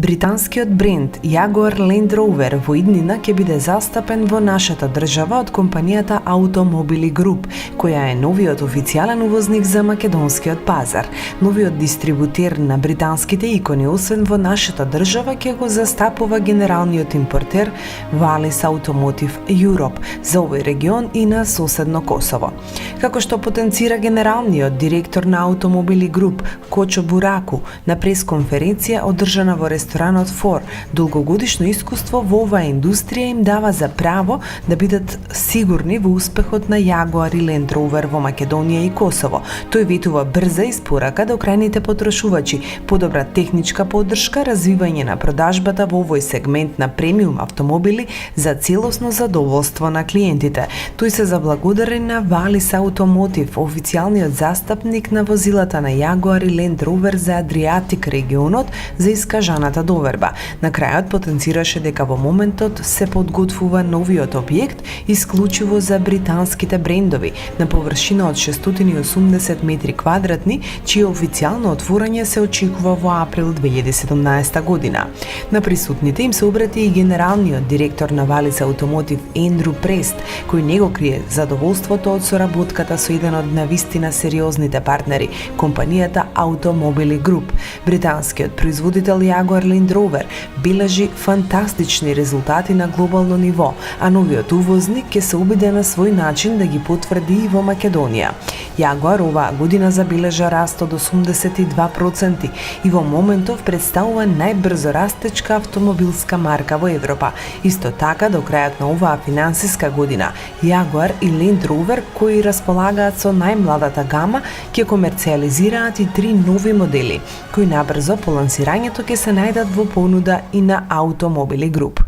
Британскиот бренд Jaguar Land Rover во иднина ќе биде застапен во нашата држава од компанијата Automobili Group, која е новиот официјален увозник за македонскиот пазар. Новиот дистрибутер на британските икони, освен во нашата држава, ќе го застапува генералниот импортер Wallis Automotive Europe за овој регион и на соседно Косово. Како што потенцира генералниот директор на Automobili Group Кочо Бураку на пресконференција одржана во ресторанот Фор, долгогодишно искуство во оваа индустрија им дава за право да бидат сигурни во успехот на Jaguar и Land Rover во Македонија и Косово. Тој ветува брза испорака до крајните потрошувачи, подобра техничка поддршка, развивање на продажбата во овој сегмент на премиум автомобили за целосно задоволство на клиентите. Тој се заблагодари на Wallis Automotive, официјалниот застапник на возилата на Jaguar и Land Rover за Адриатик регионот, за искажаната доверба. На крајот потенцираше дека во моментот се подготвува новиот објект исклучиво за британските брендови на површина од 680 метри квадратни, чие официјално отворање се очекува во април 2017 година. На присутните им се обрати и генералниот директор на Wallis Automotive Ендрю Прест, кој не го крие задоволството од соработката со еден од навистина сериозните партнери, компанијата Automobili Group. Британскиот производител Jaguar Land Rover бележи фантастични резултати на глобално ниво, а новиот увозник ќе се обиде на свој начин да ги потврди и во Македонија. Jaguar оваа година забележа раст од 82% и во моментов представува најбрзо растечка автомобилска марка во Европа. Исто така, до крајот на оваа финансиска година, Jaguar и Land Rover, кои располагаат со најмладата гама, ќе комерцијализираат и 3 нови модели, кои набрзо по лансирањето ќе се најдат во понуда и на Automobili Group.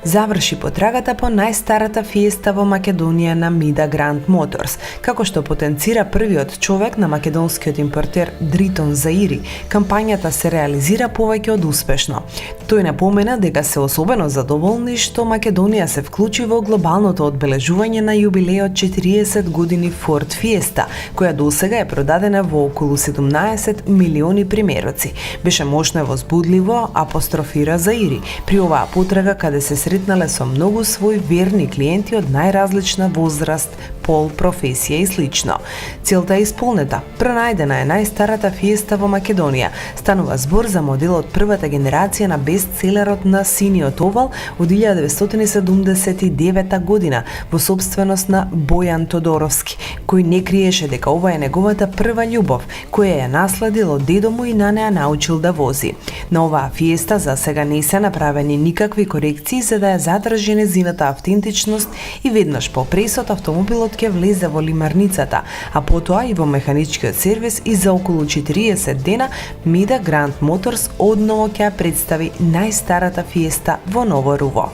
Заврши потрагата по најстарата фиеста во Македонија на Mida Grand Motors. Како што потенцира првиот човек на македонскиот импортер Дритон Заири, кампањата се реализира повеќе од успешно. Тој напомена дека се особено задоволни што Македонија се вклучи во глобалното одбележување на јубилејот 40 години Ford Fiesta, која досега е продадена во околу 17 милиони примероци. Беше мощно и возбудливо, апострофира Заири, при оваа потрага каде се сретнале со многу своји верни клиенти од најразлична возраст, пол, професија и слично. Целта е исполнета. Пронајдена е најстарата фиеста во Македонија. Станува збор за моделот првата генерација на бестселерот на синиот овал од 1979 година во собственост на Бојан Тодоровски, кој не криеше дека ова е неговата прва љубов, која ја наследил од дедо му и на неа научил да вози. На оваа фиеста за сега не се направени никакви корекции за да ја задржи незината автентичност и веднаш по пресот автомобилот ќе влезе во лимарницата, а потоа и во механичкиот сервис и за околу 40 дена Mida Grand Motors одново ќе ја представи најстарата фиеста во ново руво.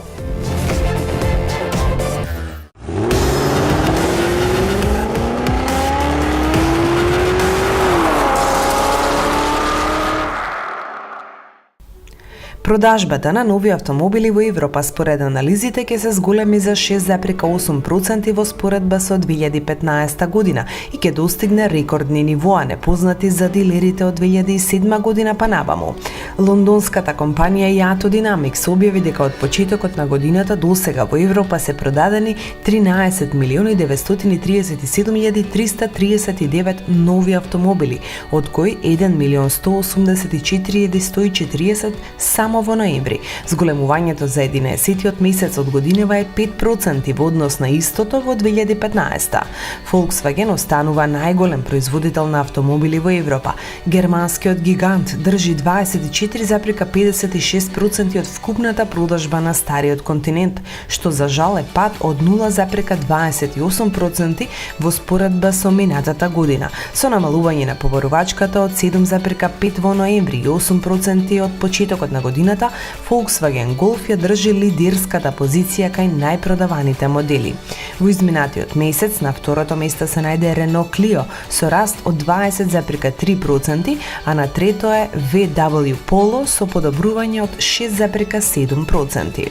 Продажбата на нови автомобили во Европа според анализите ќе се зголеми за 6,8% во споредба со 2015 година и ќе достигне рекордни нивоа непознати за дилерите од 2007 година па наваму. Лондонската компанија Yato Dynamics објави дека од почетокот на годината досега во Европа се продадени 13.037.339 нови автомобили, од кои 1.184.140 само во ноември. Зголемувањето за 11-тиот месец од годинава е 5% во однос на истото во 2015. Volkswagen останува најголем производител на автомобили во Европа. Германскиот гигант држи 24,56% од вкупната продажба на стариот континент, што за жал е пад од 0,28% во споредба со минатата година, со намалување на поборувачката од 7,5 во ноември и 8% од почетокот на годината. Volkswagen Golf ја држи лидерската позиција кај најпродаваните модели. Во изминатиот месец на второто место се најде Renault Clio со раст од 20,3%, а на трето е VW Polo со подобрување од 6,7%.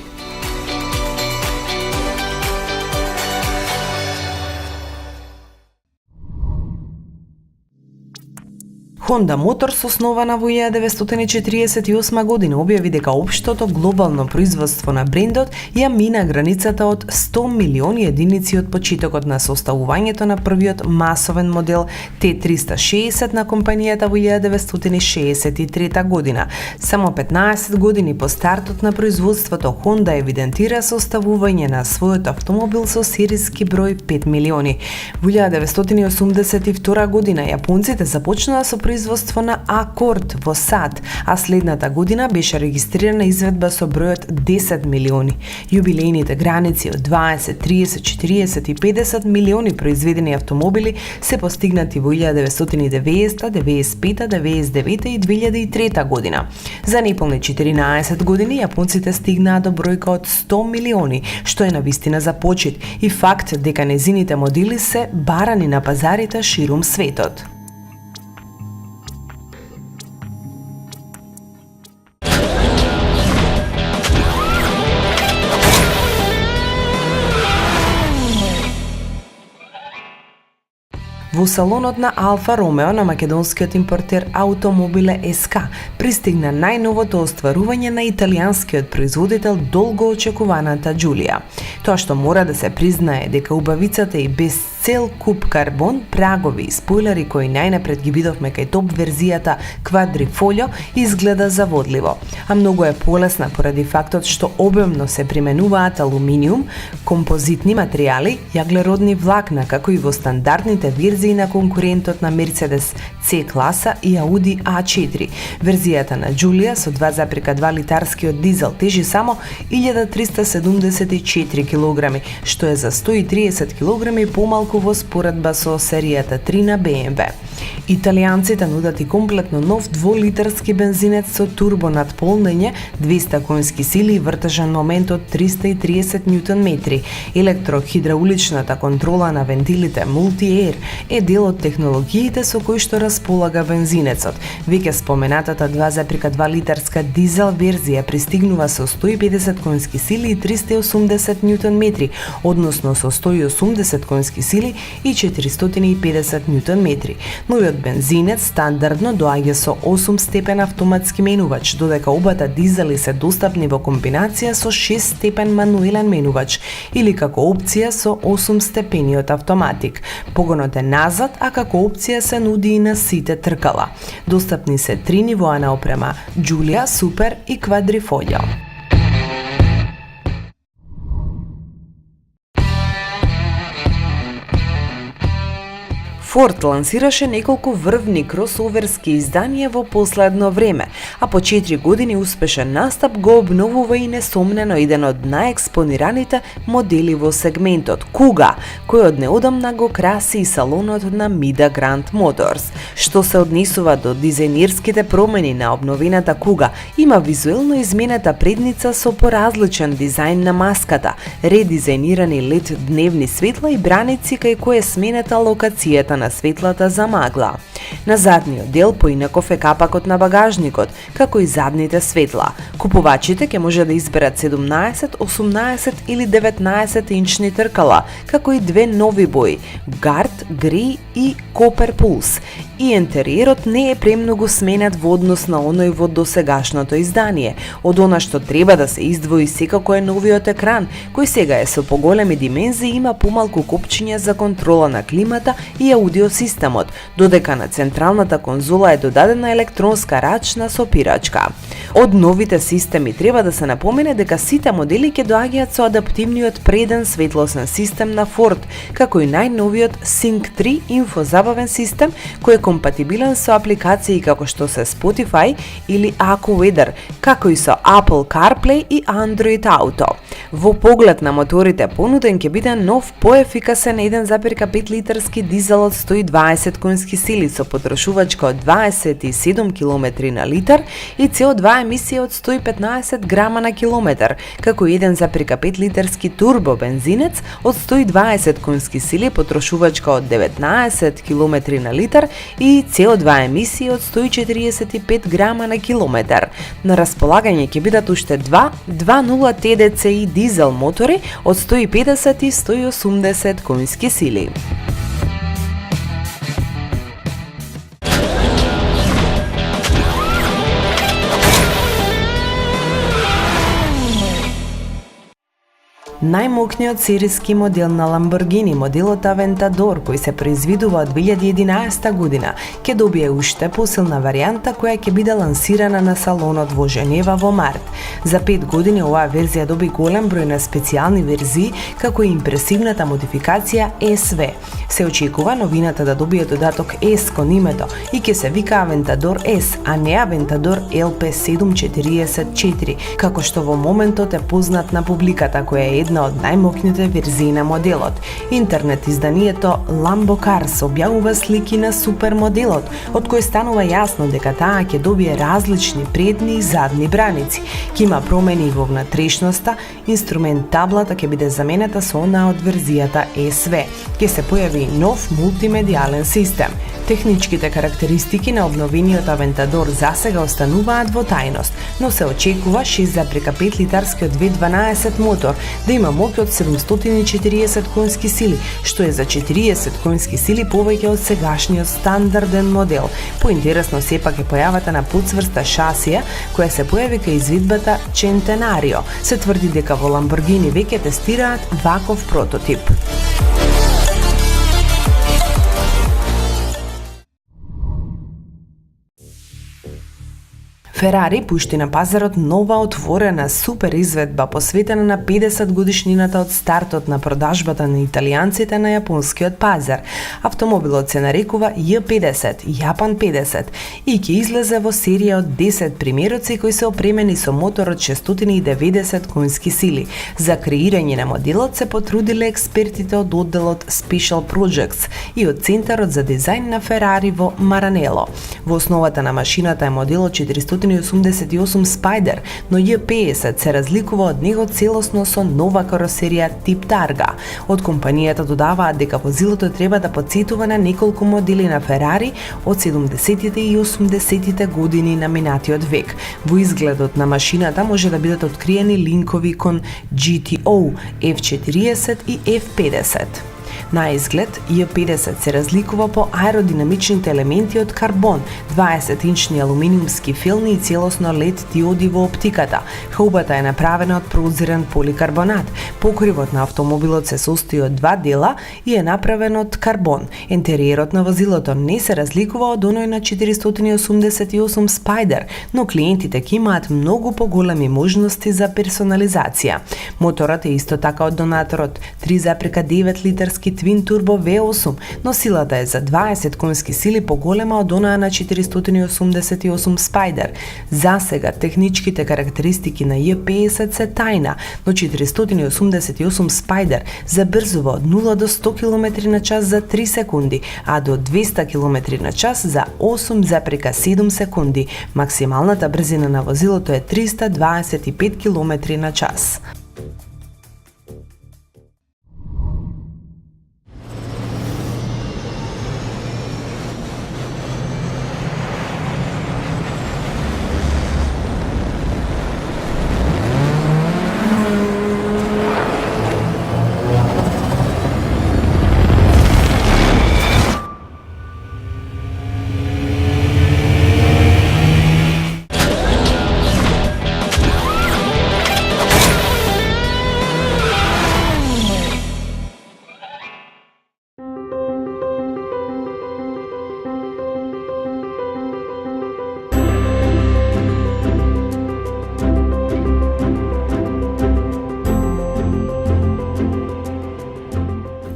Honda Motors, основана во 1948 година, објави дека општото глобално производство на брендот ја мина границата од 100 милиони единици од почетокот на составувањето на првиот масовен модел T360 на компанијата во 1963 година. Само 15 години по стартот на производството, Honda евидентира составување на својот автомобил со сериски број 5 милиони. Во 1982 година јапонците започнаа со производство на Акорд во САД, а следната година беше регистрирана изведба со бројот 10 милиони. Јубилејните граници од 20, 30, 40 и 50 милиони произведени автомобили се постигнати во 1990, 95, 99 и 2003 година. За неполни 14 години јапонците стигнаа до бројка од 100 милиони, што е навистина за почит и факт дека незините модели се барани на пазарите ширум светот. Во салонот на Алфа Ромео на македонскиот импортер Автомобиле СК пристигна најновото остварување на италијанскиот производител долго очекуваната Џулија. Тоа што мора да се признае дека убавицата и без цел куп карбон, прагови и спойлери кои најнапред ги видовме кај топ верзијата Quadrifoglio изгледа заводливо, а многу е полесна поради фактот што обемно се применуваат алуминиум, композитни материјали, јаглеродни влакна, како и во стандардните верзии на конкурентот на Mercedes C-класа и Audi A4. Верзијата на Џулија со 2,2 литарскиот дизел тежи само 1374 кг, што е за 130 кг помалку во споредба со серијата 3 на BMW. Италијанците нудат и комплетно нов 2-литарски бензинец со турбо надполнење, 200 конски сили и вртежен момент од 330 Нм. Електрохидрауличната контрола на вентилите Multi-Air е дел од технологиите со кои што располага бензинецот. Веќе споменатата 2,2 литарска дизел верзија пристигнува со 150 конски сили и 380 Нм, односно со 180 конски сили и 450 Нм. Новиот бензинец стандардно доаѓа со 8 степен автоматски менувач, додека обата дизели се достапни во комбинација со 6 степен мануелен менувач или како опција со 8 степениот автоматик. Погонот е назад, а како опција се нуди и на сите тркала. Достапни се 3 нивоа на опрема: Џулија, Супер и Quadrifoglio. Форд лансираше неколку врвни кросоверски изданија во последно време, а по 4 години успешен настап го обновува и несомнено еден од најекспонираните модели во сегментот Куга, кој од неодамна го краси и салонот на Mida Гранд Моторс. Што се однесува до дизајнерските промени на обновената Куга, има визуелно изменета предница со поразличен дизајн на маската, редизајнирани LED дневни светла и браници кај кој е сменета локацијата на светлата за магла. На задниот дел поинаков е капакот на багажникот, како и задните светла. Купувачите ќе може да изберат 17, 18 или 19 инчни тркала, како и две нови бои: Гард, Греј и Копер Пулс. И интериерот не е премногу сменет во однос на оној во досегашното издание. Од она што треба да се издвои секако е новиот екран, кој сега е со поголеми димензии и има помалку копчиња за контрола на климата и аудиосистемот, додека на централната конзола е додадена електронска рачна сопирачка. Од новите системи треба да се напомене дека сите модели ќе доаѓаат со адаптивниот преден светлосен систем на Ford, како и најновиот Sync 3 инфозабавен систем кој е компатибилен со апликации како што се Spotify или AccuWeather, како и со Apple CarPlay и Android Auto. Во поглед на моторите понуден ќе биде нов поефикасен 1,5 литарски дизел од 120 конски сили со потрошувачка од 27 км на литар и CO2 емисија од 115 грама на километар, како 1,5 литарски турбо бензинец од 120 конски сили, потрошувачка од 19 км на литар и CO2 емисија од 145 грама на километар. На располагање ќе бидат уште 2 2.0 TDCi дизел мотори од 150 и 180 конски сили. Најмокниот сериски модел на Lamborghini, моделот Aventador, кој се произведува од 2011 година, ќе добие уште посилна варијанта која ќе биде лансирана на салонот во Женева во март. За 5 години оваа верзија доби голем број на специјални верзии, како и импресивната модификација SV. Се очекува новината да добие додаток S кон името и ќе се вика Aventador S, а не Aventador LP744, како што во моментот е познат на публиката, која е една од најмокните верзии на моделот. Интернет изданието Lambo Cars објавува слики на супермоделот, од кој станува јасно дека таа ќе добие различни предни и задни браници. Ќе има промени во внатрешноста, инструмент таблата ќе биде заменета со онаа од верзијата SV. Ќе се појави нов мултимедијален систем. Техничките карактеристики на обновениот Aventador засега остануваат во тајност, но се очекува 6,5 литарскиот V12 мотор да има моќ од 740 конски сили, што е за 40 конски сили повеќе од сегашниот стандарден модел. Поинтересно сепак е појавата на подсврста шасија која се појави кај извидбата Centenario. Се тврди дека во Lamborghini веќе тестираат ваков прототип. Ферари пушти на пазарот нова отворена супер изведба посветена на 50 годишнината од стартот на продажбата на италијанците на јапонскиот пазар. Автомобилот се нарекува J50, Japan 50 и ќе излезе во серија од 10 примероци кои се опремени со мотор од 690 конски сили. За креирање на моделот се потрудиле експертите од одделот Special Projects и од Центарот за дизајн на Ферари во Маранело. Во основата на машината е моделот 488 Spider, но J50 се разликува од него целосно со нова каросерија тип Targa. Од компанијата додаваат дека возилото треба да потсетува на неколку модели на Ферари од 70-тите и 80-тите години на минатиот век. Во изгледот на машината може да бидат откриени линкови кон GTO, F40 и F50. На изглед, J50 се разликува по аеродинамичните елементи од карбон, 20-инчни алуминиумски филни и целосно LED диоди во оптиката. Хаубата е направена од прозирен поликарбонат. Покривот на автомобилот се состои од два дела и е направен од карбон. Интериерот на возилото не се разликува од оној на 488 Spider, но клиентите ќе имаат многу поголеми можности за персонализација. Моторот е исто така од донаторот 3,9 литарски Twin Turbo V8, но силата е за 20 конски сили поголема од онаа на 488 Spider. За сега техничките карактеристики на J50 се тајна, но 488 Spider забрзува од 0 до 100 км на час за 3 секунди, а до 200 км на час за 8,7 секунди. Максималната брзина на возилото е 325 км на час.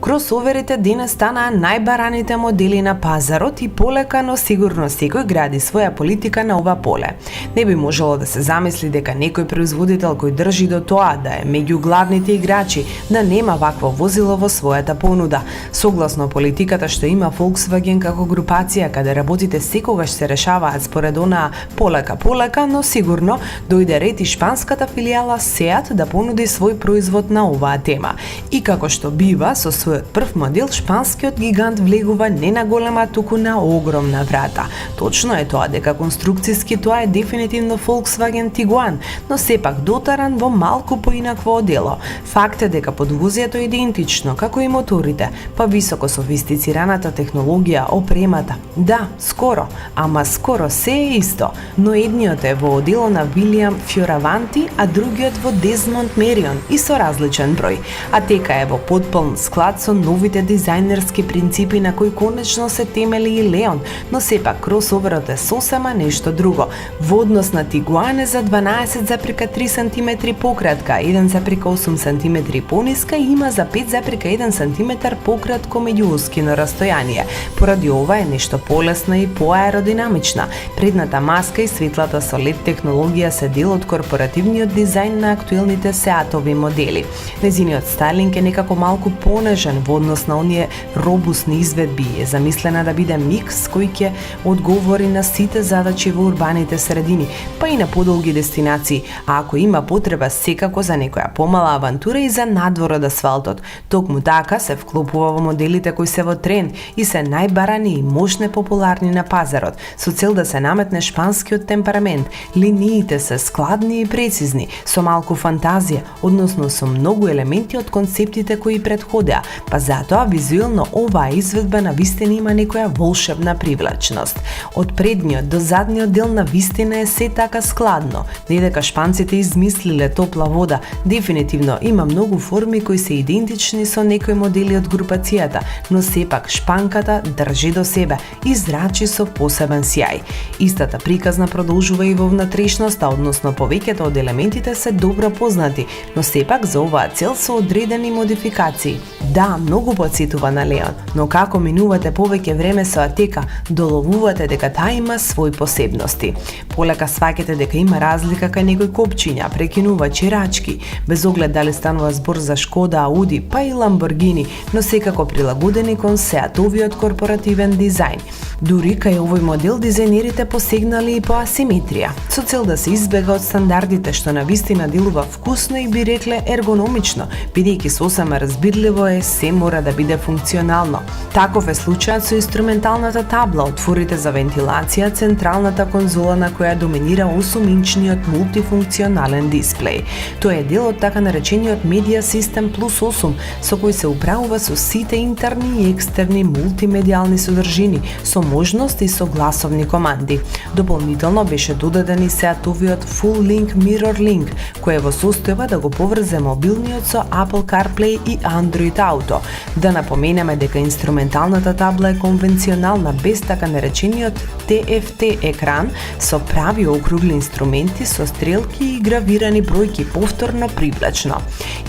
Кросоверите денес станаа најбараните модели на пазарот и полека, но сигурно секој гради своја политика на ова поле. Не би можело да се замисли дека некој производител кој држи до тоа да е меѓу главните играчи, да нема вакво возило во својата понуда. Согласно политиката што има Volkswagen како групација, каде работите секогаш се решаваат според онаа полека, но сигурно дојде ред и шпанската филијала Seat да понуди свој производ на оваа тема. И како што бива со својот прв модел шпанскиот гигант влегува не на голема, туку на огромна врата. Точно е тоа дека конструкцијски тоа е дефинитивно Volkswagen Tiguan, но сепак дотаран во малку поинакво одело. Факт е дека подвозјето е идентично, како и моторите, па високо софистицираната технологија, опремата. Да, скоро, ама скоро се е исто, но едниот е во одело на William Fioravanti, а другиот во Desmond Marion и со различен број. А тека е во потполн склад со новите дизајнерски принципи на кои конечно се темели и Леон, но сепак кросоверот е сосема нешто друго. Во однос на Tiguan е за 12,3 см пократка, 1,8 см пониска и има за 5,1 см пократко меѓуоскино растојание. Поради ова е нешто полесна и поаеродинамична. Предната маска и светлата со LED технологија се дел од корпоративниот дизајн на актуелните Seatови модели. Незиниот стайлинг е некако малку понежен во однос на оние робусни изведби и е замислена да биде микс кој ќе одговори на сите задачи во урбаните средини, па и на подолги дестинации, а ако има потреба секако за некоја помала авантура и за надвор од асфалтот. Токму така се вклопува во моделите кои се во тренд и се најбарани и мощне популарни на пазарот, со цел да се наметне шпанскиот темперамент. Линиите се складни и прецизни, со малку фантазија, односно со многу елементи од концептите кои претходеа, па затоа визуелно оваа изведба на вистина има некоја волшебна привлачност. Од предниот до задниот дел на вистина е се така складно. Не дека шпанците измислиле топла вода, дефинитивно има многу форми кои се идентични со некои модели од групацијата, но сепак шпанката држи до себе и зрачи со посебен сјај. Истата приказна продолжува и во внатрешноста, односно повеќето од елементите се добро познати, но сепак за оваа цел се одредени модификации. Да, многу потсетува на Леон, но како минувате повеќе време со Атека, доловувате дека таа има свои посебности. Полека сваќате дека има разлика кај некои копчиња, прекинувачи, рачки, без оглед дали станува збор за Шкода, Ауди, па и Ламборгини, но секако прилагодени кон Сеатовиот корпоративен дизајн. Дури кај овој модел дизајнерите посегнали и по асиметрија, со цел да се избега од стандардите што на вистина делува вкусно и би рекле ергономично, бидејќи сосема разбирливо е се мора да биде функционално. Таков е случајот со инструменталната табла, отворите за вентилација, централната конзола на која доминира 8-инчниот мултифункционален дисплеј. Тој е дел од така наречениот Media System Plus 8, со кој се управува со сите интерни и екстерни мултимедијални содржини, со можности со гласовни команди. Дополнително беше додаден и Seatовиот Full Link Mirror Link, кој е во состојба да го поврзе мобилниот со Apple CarPlay и Android Auto. Да напоменеме дека инструменталната табла е конвенционална без така наречениот TFT екран со прави округли инструменти со стрелки и гравирани бројки повторно привлачно.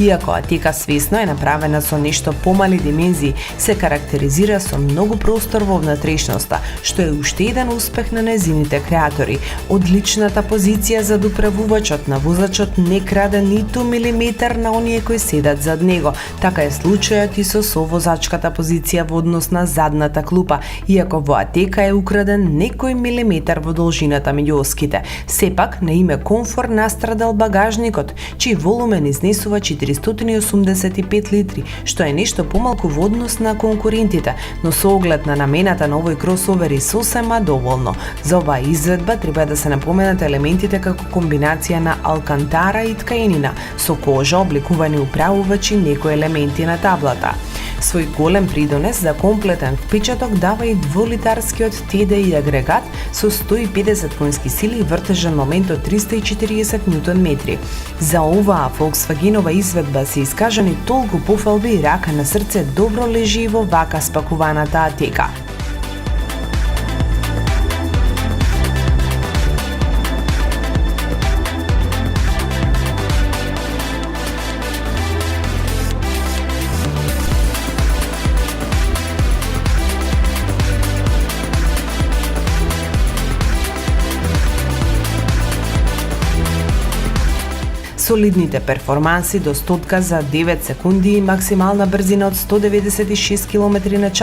Иако Атека свесно е направена со нешто помали димензии, се карактеризира со многу простор во внатрешноста, што е уште еден успех на незините креатори. Одличната позиција за доправувачот на возачот не краде ниту милиметар на оние кои седат зад него. Така е случајот и со совозачката позиција во однос на задната клупа, иако во Атека е украден некој милиметар во должината меѓу оските. Сепак, на име комфор настрадал багажникот, чиј волумен изнесува 485 литри, што е нешто помалку во однос на конкурентите, но со оглед на намената на овој кросовер и сосема доволно. За оваа изведба треба да се напоменат елементите како комбинација на алкантара и ткаенина, со кожа, обликувани управувачи некои елементи на таблата. Свој голем придонес за комплетен впечаток дава и дволитарскиот TDI агрегат со 150 конски сили и вртежен момент од 340 Нм. За оваа Volkswagenова изведба се искажани толку пофалби и рака на срце добро лежи во вака спакуваната Атека. Солидните перформанси до стотка за 9 секунди и максимална брзина од 196 км/ч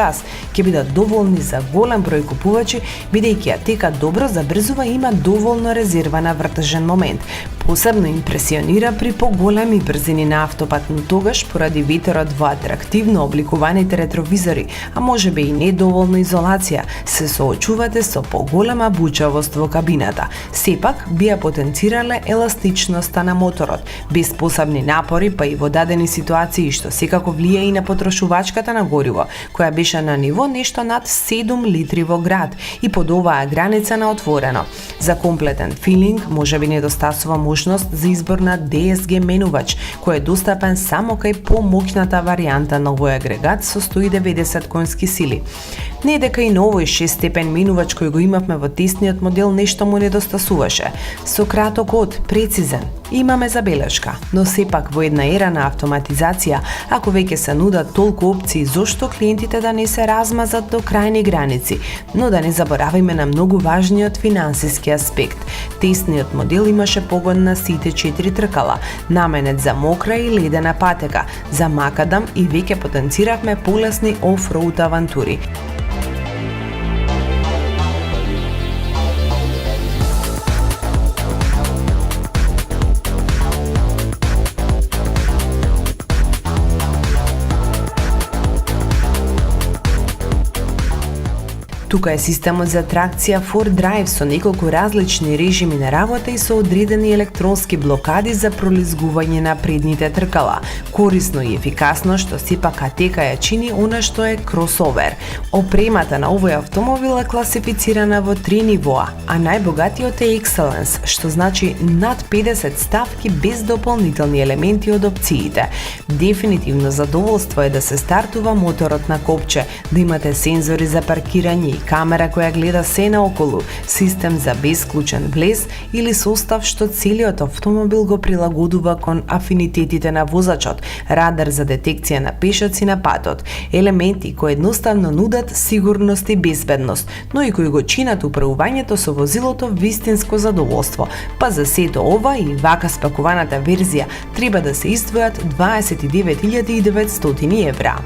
ќе бидат доволни за голем број купувачи, бидејќи Атека добро забрзува и има доволно резервана вртежен момент. Посебно импресионира при поголеми брзини на автопат, но тогаш поради ветерот во атрактивно обликуваните ретровизори, а можеби и недоволна изолација, се соочувате со поголема бучавост во кабината. Сепак би ја потенцирале еластичноста на моторот, без посебни напори, па и во дадени ситуации што секако влие и на потрошувачката на гориво, која беше на ниво нешто над 7 литри во град и под оваа граница на отворено. За комплетен филинг можеби недостасува можност за избор на DSG менувач, кој е достапен само кај помоќната варијанта на овој агрегат со 190 конски сили. Не дека и на овој 6-степен менувач кој го имавме во тесниот модел нешто му недостасуваше. Со краток од, прецизен, имаме забелешка, но сепак во една ера на автоматизација, ако веќе се нудат толку опции, зошто клиентите да не се размазат до крајни граници? Но да не забораваме на многу важниот финансиски аспект. Тесниот модел имаше погон на сите 4 тркала, наменет за мокра и ледена патека, за макадам и веќе потенциравме полесни офроуд авантури. Тука е системот за тракција 4Drive со неколку различни режими на работа и со одредени електронски блокади за пролизгување на предните тркала. Корисно и ефикасно, што сепак атека ја чини она што е кросовер. Опремата на овој автомобил е класифицирана во 3 нивоа, а најбогатиот е Excellence, што значи над 50 ставки без дополнителни елементи од опциите. Дефинитивно задоволство е да се стартува моторот на копче, да имате сензори за паркирање, камера која гледа се наоколу, систем за безклучен влез или состав што целиот автомобил го прилагодува кон афинитетите на возачот, радар за детекција на пешаци на патот, елементи кои едноставно нудат сигурност и безбедност, но и кои го чинат управувањето со возилото вистинско задоволство. Па за сето ова и вака спакуваната верзија треба да се издвојат 29.900 евра.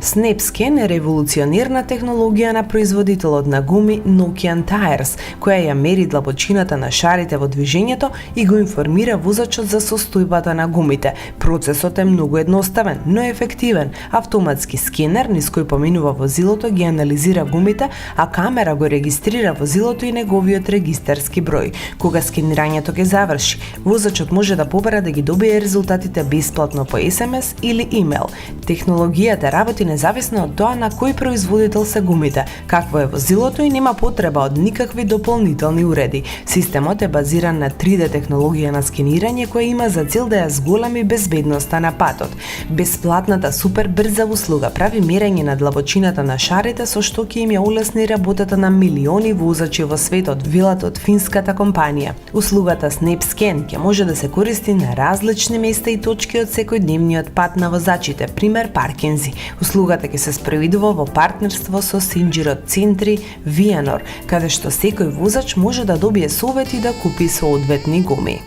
SnapScan е револуционерна технологија на производителот на гуми Nokian Tires, која ја мери длабочината на шарите во движењето и го информира возачот за состојбата на гумите. Процесот е многу едноставен, но ефективен. Автоматски скенер низ кој поминува возилото ги анализира гумите, а камера го регистрира возилото и неговиот регистарски број. Кога скенирањето ќе заврши, возачот може да побара да ги добие резултатите бесплатно по SMS или имейл. Технологијата работи независно од тоа на кој производител се гумите, какво е возилото и нема потреба од никакви дополнителни уреди. Системот е базиран на 3D технологија на скенирање која има за цел да ја зголеми безбедноста на патот. Бесплатната супер брза услуга прави мерење на длабочината на шарите со што ќе им ја улесни работата на милиони возачи во светот, велат од финската компанија. Услугата SnapScan ќе може да се користи на различни места и точки од секојдневниот пат на возачите, пример паркинзи. Услугата ќе се спроведува во партнерство со Синџирот Центри Вијанор, каде што секој возач може да добие совети да купи соодветни гуми.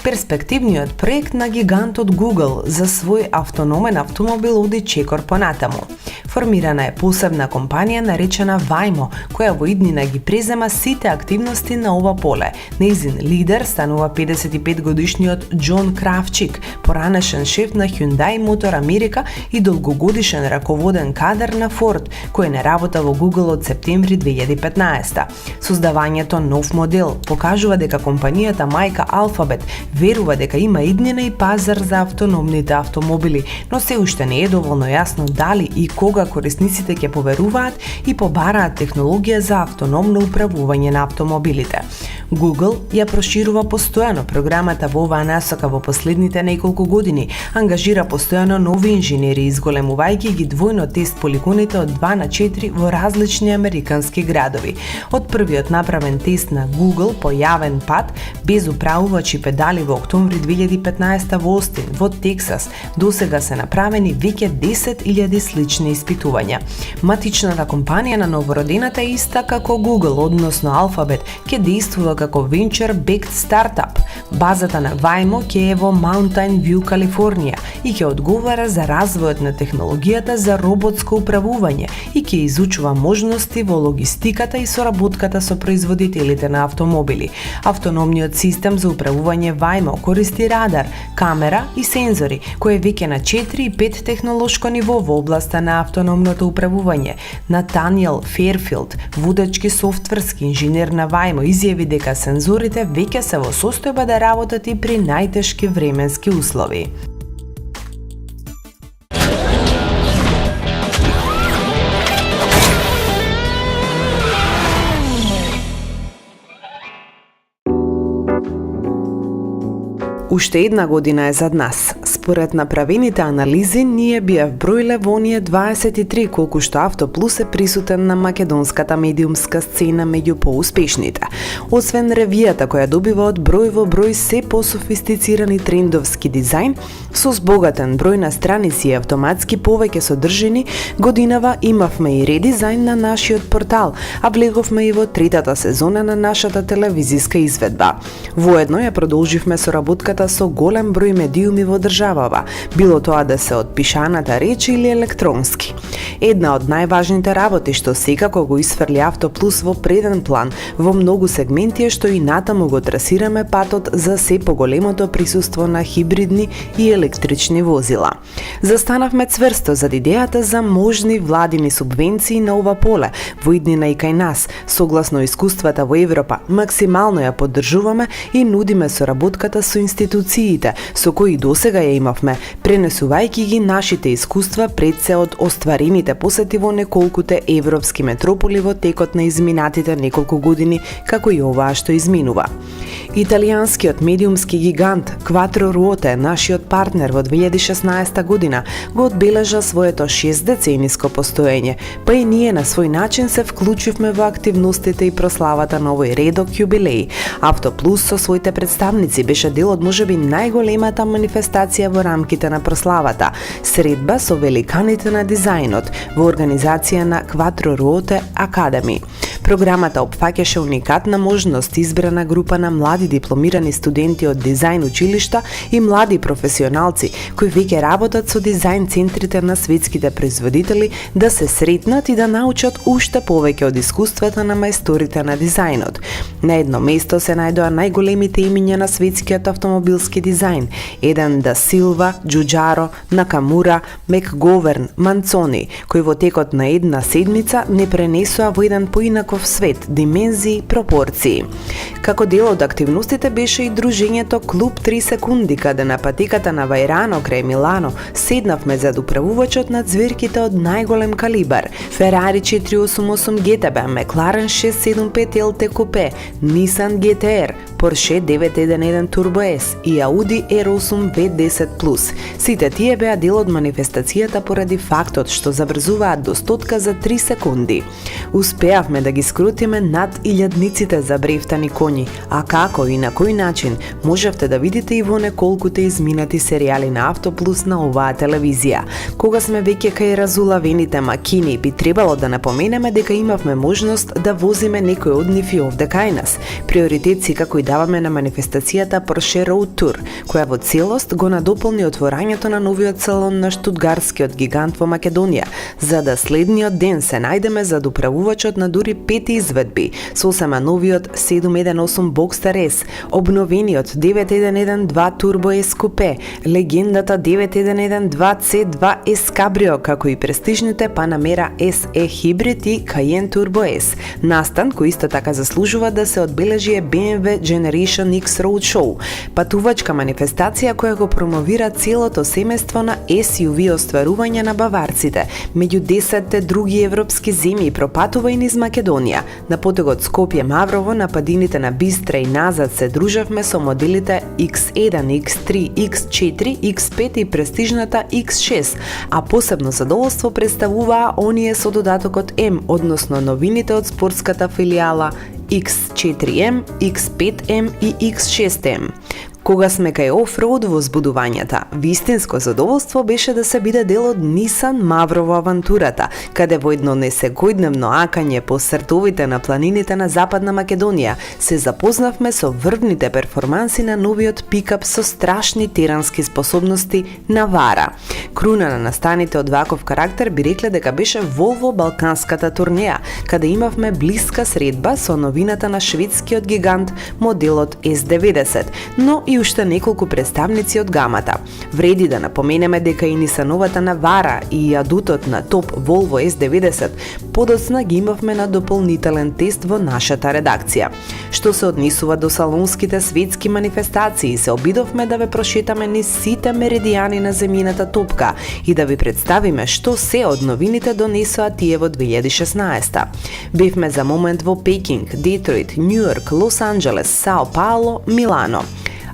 Перспективниот проект на гигантот Google за свој автономен автомобил оди чекор понатаму. Формирана е посебна компанија наречена Waymo, која во иднина ги презема сите активности на ова поле. Нејзин лидер станува 55 годишниот Џон Кравчик, поранешен шеф на Hyundai Motor Америка и долгогодишен раководен кадар на Ford, кој не работа во Google од септември 2015. Создавањето нов модел покажува дека компанијата мајка Alphabet верува дека има иднина и пазар за автономните автомобили, но се уште не е доволно јасно дали и кога корисниците ќе поверуваат и побараат технологија за автономно управување на автомобилите. Google ја проширува постојано програмата во оваа насока во последните неколку години, ангажира постојано нови инженери, изголемувајќи ги двојно тест полигоните од 2 на 4 во различни американски градови. Од првиот направен тест на Google по јавен пат, без управувач и педали во октомври 2015 во Остин, во Тексас. Досега се направени веќе 10.000 слични испитувања. Матичната компанија на новородената е иста како Google, односно Alphabet, ќе действува како venture-backed стартап. Базата на Waymo ќе е во Mountain View, Калифорнија и ќе одговара за развојот на технологијата за роботско управување и ќе изучува можности во логистиката и соработката со производителите на автомобили. Автономниот систем за управување Waymo користи радар, камера и сензори, кој е веќе на 4 и 5 технолошко ниво во областа на автономното управување. Натаниел Ферфилд, водачки софтверски инженер на Waymo, изјави дека сензорите веќе се во состојба да работат и при најтешки временски услови. Уште една година е зад нас. Според направените анализи, ние би ја вброиле во оние 23 колку што Автоплус е присутен на македонската медиумска сцена меѓу поуспешните. Освен ревијата која добива од број во број се пософистицирани трендовски дизајн, со збогатен број на страници и автоматски повеќе содржини, годинава имавме и редизајн на нашиот портал, а влеговме и во третата сезона на нашата телевизиска изведба. Воедно ја продолживме соработката со голем број медиуми во државава, било тоа да се од пишаната реч или електронски. Една од најважните работи што секако го исфрли Автоплус во преден план во многу сегменти е што и натаму го трасираме патот за се поголемото присуство на хибридни и електрични возила. Застанавме цврсто зад идејата за можни владини субвенции на ова поле, во иднина и кај нас, согласно искуствата во Европа, максимално ја поддржуваме и нудиме соработката со институциите, со кои досега ја имавме, пренесувајќи ги нашите искуства пред се од остварените посети во неколкуте европски метрополи во текот на изминатите неколку години, како и оваа што изминува. Италијанскиот медиумски гигант Quattro Ruote, нашиот партнер во 2016 година, го одбележа своето 6-децениско постоење, па и ние на свој начин се вклучивме во активностите и прославата на овој редок јубилеј. Автоплус со своите представници беше дел од можеби најголемата манифестација во рамките на прославата, средба со великаните на дизајнот во организација на Quattro Ruote Academy. Програмата опфаќаше уникатна можност избрана група на млади дипломирани студенти од дизајн училишта и млади професионалци кои веќе работат со дизајн центрите на светските производители да се сретнат и да научат уште повеќе од искуствата на мајсторите на дизајнот. На едно место се најдоа најголемите имиња на светскиот автомобилски дизајн: Еден да Силва, Џуџаро, Накамура, Макговерн, Манцони, кои во текот на една седмица не пренесоа во еден поинаков свет, димензии, пропорции. Како дел од активностите беше и дружењето Клуб 3 секунди, каде на патеката на Вајрано крај Милано седнавме зад управувачот на ѕверките од најголем калибар: Ferrari 488 GTB, McLaren 675 LT Coupe, Nissan GTR, Porsche 911 Turbo S и Audi R8 V10+. Сите тие беа дел од манифестацијата поради фактот што забрзуваат до 100 за 3 секунди. Успеавме да ги скрутиме над илјадниците за брефтани коњи, а како и на кој начин можевте да видите и во неколкуте изминати серијали на Автоплус на оваа телевизија. Кога сме веќе кај разулавените макини, би требало да напоменеме дека имавме можност да возиме некој од нив и овде кај нас. Приоритет секако и даваме на манифестацијата Porsche Road Tour, која во целост го надополни отворањето на новиот салон на штутгарскиот гигант во Македонија, за да следниот ден се најдеме зад управувачот на дури 5 изведби, со новиот 718 Boxster S, обновениот 911 Turbo S Coupe, легендата 911 C2 S Cabrio, како и престижните Panamera SE Hybrid и Cayenne Turbo S. Настан кој исто така заслужува да се одбележи е BMW Generation X Road Show, патувачка манифестација која го промовира целото семејство на SUV остварување на баварците, меѓу 10 други европски земји пропатува и низ Македонија. На потегот Скопје Маврово, на падините на Бистра и назад се дружевме со моделите X1, X3, X4, X5 и престижната X6, а посебно задоволство представуваа оние со додатокот M, односно новините од спортската филијала X4M, X5M и X6M. Кога сме кај офроуд возбудувањата, вистинско задоволство беше да се биде дел од Нисан Маврово авантурата, каде во едно несекојдневно акање по сртовите на планините на Западна Македонија се запознавме со врвните перформанси на новиот пикап со страшни терански способности Навара. Круна на настаните од ваков карактер би рекле дека беше Volvo Балканската турнеја, каде имавме блиска средба со новината на шведскиот гигант моделот S90, но и уште неколку представници од гамата. Вреди да напоменеме дека и Нисановата Навара и адутот на топ Volvo S90 подоцна ги имавме на дополнителен тест во нашата редакција. Што се однесува до салонските светски манифестации, се обидовме да ве прошетаме низ сите меридијани на земјината топка и да ви представиме што се од новините донесоа тие во 2016. Бевме за момент во Пекинг, Детройт, Њујорк, Лос Анџелес, Сао Пауло, Милано.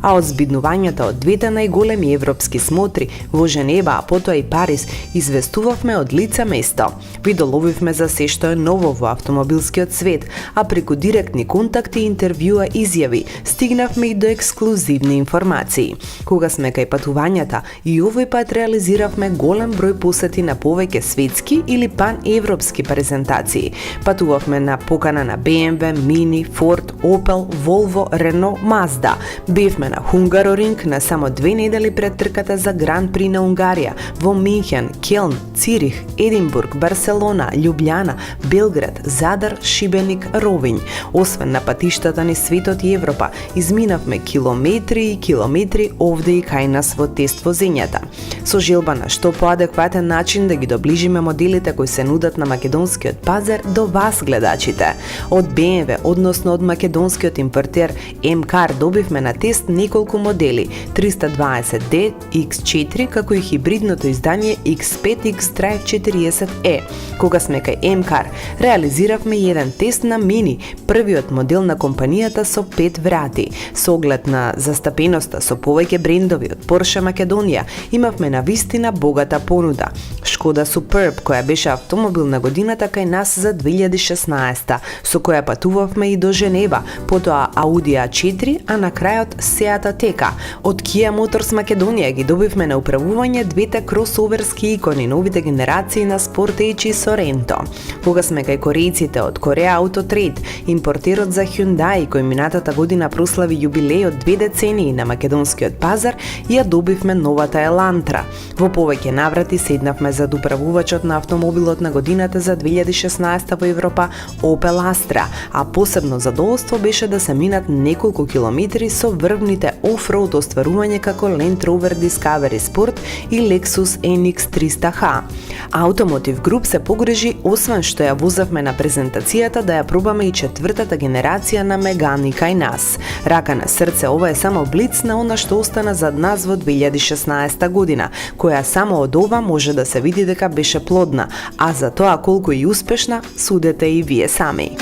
А од збиднувањата од двете најголеми европски смотри во Женева, а потоа и Париз, известувавме од лице место. Ви доловивме за се што е ново во автомобилскиот свет, а преку директни контакти, интервјуа, изјави, стигнавме и до ексклузивни информации. Кога сме кај патувањата, и овој пат реализиравме голем број посети на повеќе светски или паневропски презентации. Патувавме на покана на BMW, Mini, Ford, Opel, Volvo, Renault, Mazda. Бевме на Hungaroring на само 2 недели пред трката за Гран При на Унгарија, во Минхен, Келн, Цирих, Единбург, Барселона, Љубљана, Белград, Задар, Шибеник, Ровињ. Освен на патиштата низ светот и Европа, изминавме километри и километри овде и кај нас во тест возењата. Со желба на што поадекватен начин да ги доближиме моделите кои се нудат на македонскиот пазар до вас гледачите. Од BMW, односно од македонскиот импортер M-Car, добивме на тест неколку модели 320D, X4, како и хибридното издание X5 X-Drive 40E. Кога сме кај M-Car, реализиравме еден тест на Mini, првиот модел на компанијата со 5 врати. Со оглед на застапеноста со повеќе брендови од Porsche Македонија, имавме на вистина богата понуда. Шкода Superb, која беше автомобил на годината кај нас за 2016, со која патувавме и до Женева, потоа Audi A4, а на крајот Seat Ateca. Од Kia Motors Македонија ги добивме на управување двете кросоверски икони, новите генерации на Sportage и Sorento. Кога сме кај корејците од Korea Auto Trade, импортерот за Hyundai, кој минатата година прослави јубилеј од 2 децении на македонскиот пазар, ја добивме новата Елантра. Во повеќе наврати седнавме зад управувачот на автомобилот на годината за 2016 во Европа, Opel Astra, а посебно задоволство беше да се минат неколку километри со врвните офроуд остварување како Land Rover Discovery Sport и Lexus NX 300H. Automotive Group се погрежи, освен што ја возавме на презентацијата, да ја пробаме и четвртата генерација на Megane кај нас. Рака на срце, ова е само блиц на она што остана зад нас во 2016 година, која само од ова може да се види дека беше плодна, а за тоа колку и успешна судете и вие сами.